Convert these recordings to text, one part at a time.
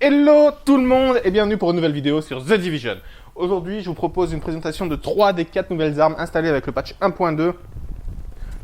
Hello tout le monde et bienvenue pour une nouvelle vidéo sur The Division. Aujourd'hui, je vous propose une présentation de 3 des 4 nouvelles armes installées avec le patch 1.2.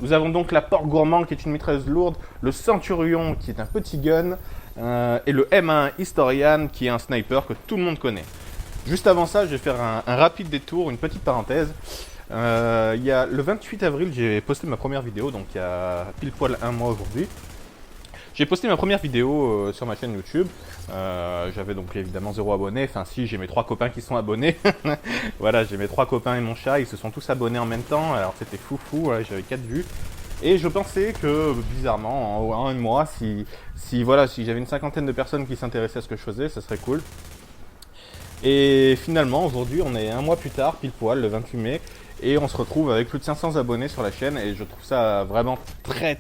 Nous avons donc la Porte Gourmand qui est une mitrailleuse lourde, le Centurion qui est un petit gun et le M1 Historian qui est un sniper que tout le monde connaît. Juste avant ça, je vais faire un rapide détour, une petite parenthèse. Il y a le 28 avril, j'ai posté ma première vidéo, donc il y a pile poil un mois aujourd'hui. J'ai posté ma première vidéo sur ma chaîne YouTube. J'avais donc évidemment 0 abonnés. Enfin si, j'ai mes 3 copains qui sont abonnés. Voilà, j'ai mes 3 copains et mon chat. Ils se sont tous abonnés en même temps. Alors c'était foufou, ouais, j'avais 4 vues. Et je pensais que, bizarrement, en un mois, si j'avais une cinquantaine de personnes qui s'intéressaient à ce que je faisais, ça serait cool. Et finalement, aujourd'hui, on est un mois plus tard, pile poil, le 28 mai. Et on se retrouve avec plus de 500 abonnés sur la chaîne et je trouve ça vraiment très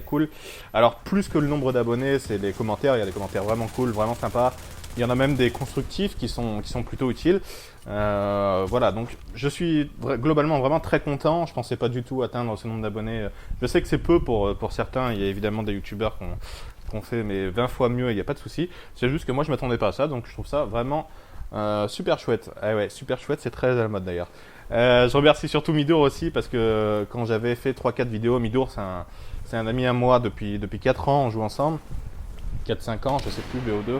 cool. Alors plus que le nombre d'abonnés, c'est les commentaires, il y a des commentaires vraiment cool, vraiment sympas. Il y en a même des constructifs qui sont plutôt utiles. Voilà, donc je suis globalement vraiment très content. Je pensais pas du tout atteindre ce nombre d'abonnés. Je sais que c'est peu pour certains, il y a évidemment des youtubeurs qu'on fait mais 20 fois mieux et il n'y a pas de souci. C'est juste que moi je m'attendais pas à ça, donc je trouve ça vraiment super chouette. Ah ouais, super chouette, c'est très à la mode d'ailleurs. Je remercie surtout Midour aussi parce que quand j'avais fait 3-4 vidéos, Midour c'est un ami à moi depuis 4 ans, on joue ensemble, 4-5 ans, je sais plus, BO2,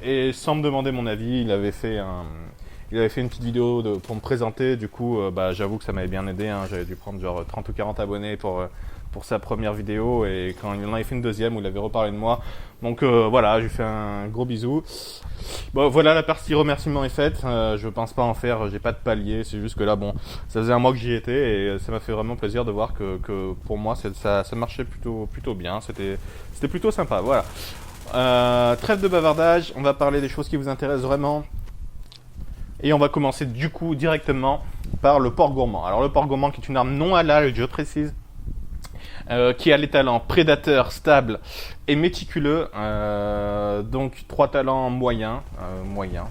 et sans me demander mon avis, il avait fait une petite vidéo pour me présenter, du coup j'avoue que ça m'avait bien aidé, hein. J'avais dû prendre genre 30 ou 40 abonnés pour sa première vidéo et quand il en avait fait une deuxième où il avait reparlé de moi. Donc voilà, je lui fais un gros bisou. Bon voilà, la partie remerciement est faite. Je pense pas en faire, j'ai pas de palier. C'est juste que là, bon, ça faisait un mois que j'y étais et ça m'a fait vraiment plaisir de voir que pour moi ça marchait plutôt bien. C'était plutôt sympa. Voilà. Trêve de bavardage. On va parler des choses qui vous intéressent vraiment. Et on va commencer du coup directement par le Porte Gourmand. Alors le Porte Gourmand qui est une arme non halal, je précise. Qui a les talents prédateur, stable et méticuleux, donc 3 talents moyens,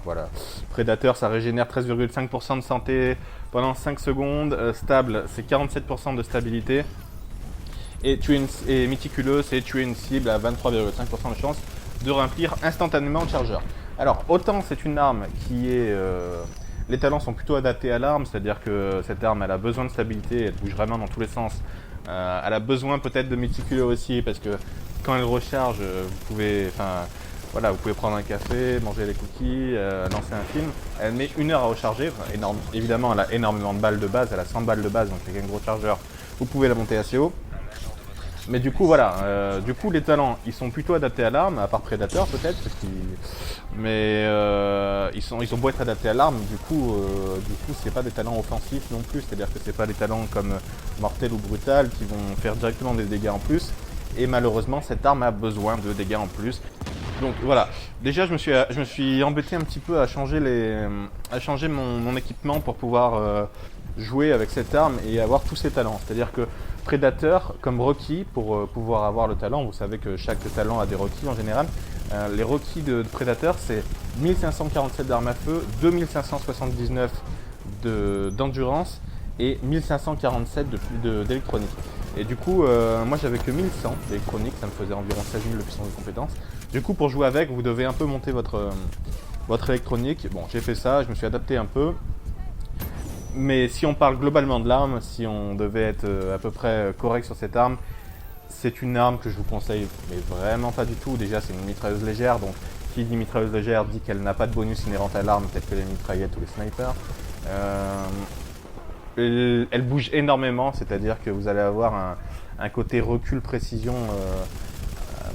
voilà. Prédateur, ça régénère 13,5% de santé pendant 5 secondes, stable, c'est 47% de stabilité, et méticuleux, c'est tuer une cible à 23,5% de chance de remplir instantanément le chargeur. Alors, autant c'est une arme qui est... les talents sont plutôt adaptés à l'arme, c'est-à-dire que cette arme, elle a besoin de stabilité, elle bouge vraiment dans tous les sens. Elle a besoin peut-être de méticuleux aussi parce que quand elle recharge, vous pouvez prendre un café, manger des cookies, lancer un film. Elle met 1 heure à recharger, évidemment elle a énormément de balles de base, elle a 100 balles de base donc avec un gros chargeur, vous pouvez la monter assez haut. Mais du coup voilà, les talents ils sont plutôt adaptés à l'arme, à part Predator peut-être, mais ils ont beau être adaptés à l'arme, du coup c'est pas des talents offensifs non plus, c'est-à-dire que c'est pas des talents comme mortel ou brutal qui vont faire directement des dégâts en plus. Et malheureusement cette arme a besoin de dégâts en plus. Donc voilà, déjà je me suis embêté un petit peu à changer mon équipement pour pouvoir jouer avec cette arme et avoir tous ses talents. C'est-à-dire que Predator, comme requis, pour pouvoir avoir le talent, vous savez que chaque talent a des requis en général. Les requis de Predator, c'est 1547 d'armes à feu, 2579 d'endurance et 1547 d'électronique. Et du coup, moi j'avais que 1100 d'électronique, ça me faisait environ 16 000 de puissance de compétence. Du coup, pour jouer avec, vous devez un peu monter votre électronique. Bon, j'ai fait ça, je me suis adapté un peu. Mais si on parle globalement de l'arme, si on devait être à peu près correct sur cette arme, c'est une arme que je vous conseille, mais vraiment pas du tout. Déjà, c'est une mitrailleuse légère, donc qui dit mitrailleuse légère dit qu'elle n'a pas de bonus inhérent à l'arme, tel que les mitraillettes ou les snipers. Elle bouge énormément, c'est-à-dire que vous allez avoir un côté recul précision,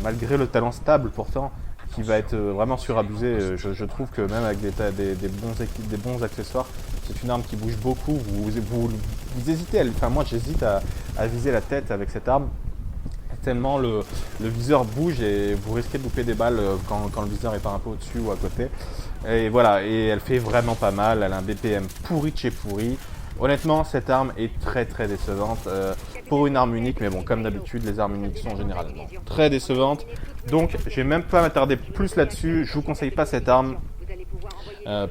malgré le talent stable pourtant, qui va être vraiment surabusé. Je trouve que même avec des bons accessoires, c'est une arme qui bouge beaucoup. Vous hésitez, moi j'hésite à viser la tête avec cette arme, tellement le viseur bouge et vous risquez de louper des balles quand le viseur est pas un peu au-dessus ou à côté. Et voilà, et elle fait vraiment pas mal, elle a un BPM pourri de chez pourri. Honnêtement, cette arme est très décevante pour une arme unique, mais bon, comme d'habitude, les armes uniques sont généralement très décevantes. Donc, je vais même pas m'attarder plus là-dessus, je vous conseille pas cette arme.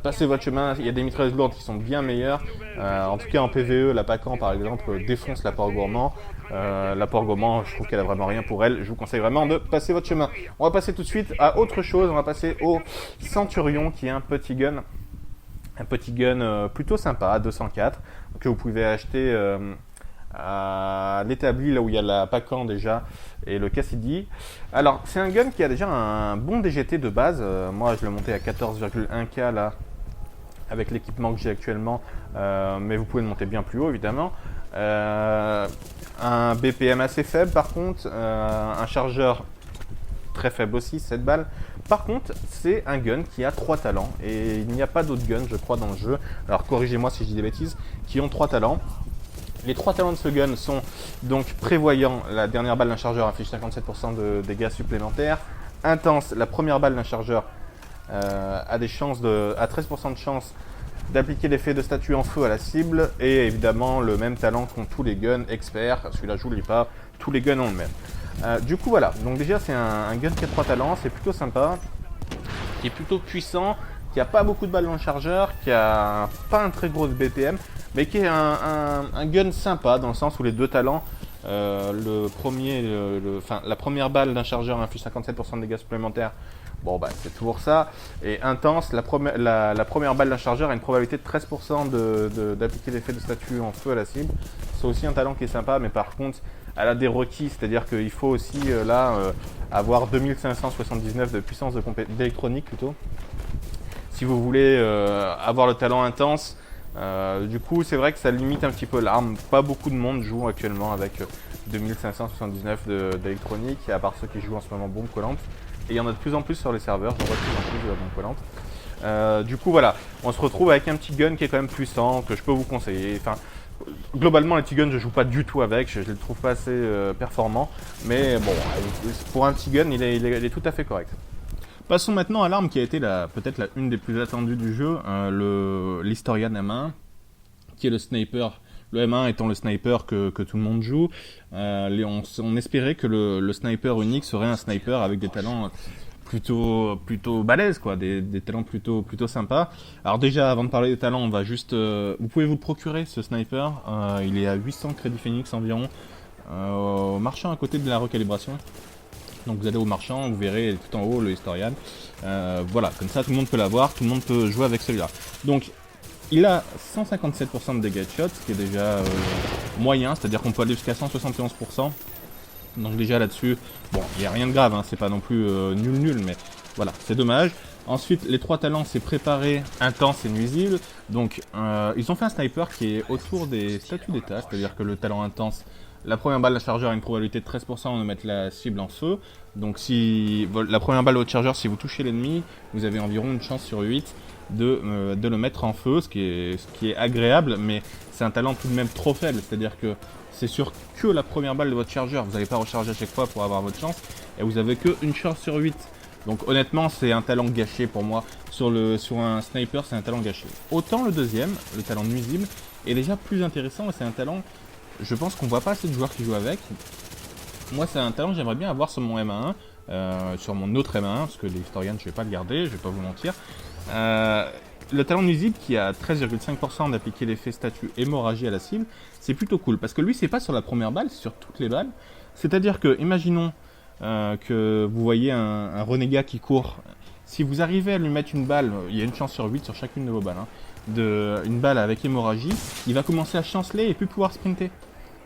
passez votre chemin. Il y a des mitrailleuses lourdes qui sont bien meilleures. En tout cas en PvE, la Pacan par exemple défonce la Porte Gourmand. La Porte Gourmand, je trouve qu'elle a vraiment rien pour elle. Je vous conseille vraiment de passer votre chemin. On va passer tout de suite à autre chose. On va passer au Centurion, qui est un petit gun. Un petit gun plutôt sympa, 204, que vous pouvez acheter à l'établi, là où il y a la Pacan déjà, et le Cassidy. Alors, c'est un gun qui a déjà un bon DGT de base. Moi, je l'ai monté à 14,1K là, avec l'équipement que j'ai actuellement, mais vous pouvez le monter bien plus haut, évidemment. Un BPM assez faible, par contre, un chargeur très faible aussi, 7 balles. Par contre, c'est un gun qui a 3 talents, et il n'y a pas d'autres guns, je crois, dans le jeu, alors corrigez-moi si je dis des bêtises, qui ont 3 talents. Les 3 talents de ce gun sont donc prévoyant, la dernière balle d'un chargeur affiche 57% de dégâts supplémentaires. Intense, la première balle d'un chargeur a 13% de chance d'appliquer l'effet de statue en feu à la cible. Et évidemment le même talent qu'ont tous les guns experts, celui-là je vous l'ai pas, tous les guns ont le même. Du coup voilà, donc déjà c'est un gun qui a 3 talents, c'est plutôt sympa, qui est plutôt puissant, qui a pas beaucoup de balles dans le chargeur, qui a pas un très gros BPM, mais qui est un gun sympa dans le sens où les 2 talents, la première balle d'un chargeur inflige 57% de dégâts supplémentaires. Bon bah c'est toujours ça. Et intense, la première balle d'un chargeur a une probabilité de 13% d'appliquer l'effet de statue en feu à la cible. C'est aussi un talent qui est sympa, mais par contre elle a des requis, c'est-à-dire qu'il faut aussi avoir 2579 de puissance d'électronique plutôt. Si vous voulez avoir le talent intense, du coup c'est vrai que ça limite un petit peu l'arme. Pas beaucoup de monde joue actuellement avec 2579 d'électronique, à part ceux qui jouent en ce moment bombe collante. Et il y en a de plus en plus sur les serveurs, j'en vois de plus en plus de la bombe collante. Du coup voilà, on se retrouve avec un petit gun qui est quand même puissant, que je peux vous conseiller. Enfin, globalement les petits guns je joue pas du tout avec, je les trouve pas assez performants. Mais bon, pour un petit gun il est tout à fait correct. Passons maintenant à l'arme qui a été peut-être une des plus attendues du jeu, l'Historian M1, qui est le sniper. Le M1 étant le sniper que tout le monde joue, on espérait que le sniper unique serait un sniper avec des talents plutôt balèzes, quoi, des talents plutôt sympas. Alors déjà, avant de parler des talents, on va juste, vous pouvez vous le procurer ce sniper. Il est à 800 crédits Phoenix environ, au marchand à côté de la recalibration. Donc vous allez au marchand, vous verrez tout en haut le Historian. Voilà, comme ça tout le monde peut l'avoir, tout le monde peut jouer avec celui-là. Donc il a 157% de dégâts de shot, ce qui est déjà moyen, c'est-à-dire qu'on peut aller jusqu'à 171%. Donc déjà là-dessus, bon, il n'y a rien de grave, hein, c'est pas non plus nul, mais voilà, c'est dommage. Ensuite, les 3 talents, c'est préparé, intense et nuisible. Donc ils ont fait un sniper qui est autour des statuts d'état, c'est-à-dire que le talent intense, la première balle de chargeur a une probabilité de 13% de mettre la cible en feu. Donc si la première balle de votre chargeur, si vous touchez l'ennemi, vous avez environ une chance sur 8 de le mettre en feu, ce qui est agréable, mais c'est un talent tout de même trop faible, c'est-à-dire que c'est sur que la première balle de votre chargeur, vous n'allez pas recharger à chaque fois pour avoir votre chance, et vous avez que une chance sur 8. Donc honnêtement c'est un talent gâché pour moi, sur un sniper c'est un talent gâché. Autant le deuxième, le talent nuisible, est déjà plus intéressant, et c'est un talent, je pense qu'on voit pas assez de joueurs qui jouent avec. Moi c'est un talent que j'aimerais bien avoir sur mon M1, sur mon autre M1, parce que les Historians je vais pas le garder, je vais pas vous mentir. Le talent nuisible qui a 13,5% d'appliquer l'effet statue hémorragie à la cible, c'est plutôt cool, parce que lui c'est pas sur la première balle, c'est sur toutes les balles. C'est-à-dire que, imaginons que vous voyez un renégat qui court, si vous arrivez à lui mettre une balle, il y a une chance sur 8 sur chacune de vos balles, hein, une balle avec hémorragie, il va commencer à chanceler et plus pouvoir sprinter.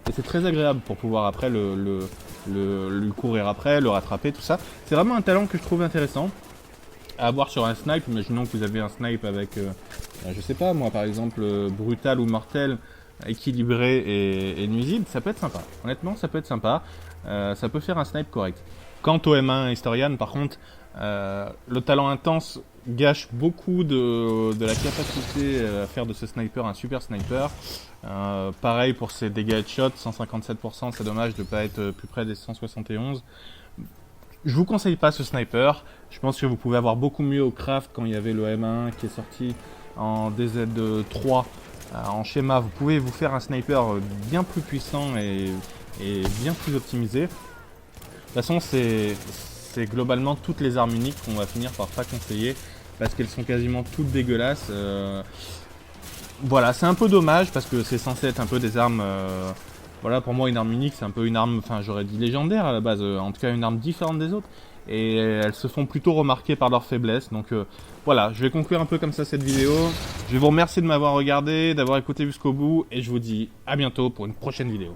Et c'est très agréable pour pouvoir après le courir après, le rattraper, tout ça. C'est vraiment un talent que je trouve intéressant à avoir sur un snipe. Imaginons que vous avez un snipe avec, je sais pas moi, par exemple, brutal ou mortel, équilibré et nuisible, ça peut être sympa. Honnêtement, ça peut être sympa. Ça peut faire un snipe correct. Quant au M1 Historian, par contre, le talent intense gâche beaucoup de la capacité à faire de ce sniper un super sniper. Pareil pour ses dégâts de shot, 157%, c'est dommage de ne pas être plus près des 171. Je vous conseille pas ce sniper, je pense que vous pouvez avoir beaucoup mieux au craft quand il y avait le M1 qui est sorti en DZ3 en schéma. Vous pouvez vous faire un sniper bien plus puissant et bien plus optimisé. De toute façon c'est globalement toutes les armes uniques qu'on va finir par pas conseiller. parce qu'elles sont quasiment toutes dégueulasses. Voilà, c'est un peu dommage parce que c'est censé être un peu des armes. Voilà, pour moi, une arme unique, c'est un peu une arme, enfin, j'aurais dit légendaire à la base, en tout cas, une arme différente des autres. Et elles se font plutôt remarquer par leur faiblesse. Donc voilà, je vais conclure un peu comme ça cette vidéo. Je vais vous remercier de m'avoir regardé, d'avoir écouté jusqu'au bout. Et je vous dis à bientôt pour une prochaine vidéo.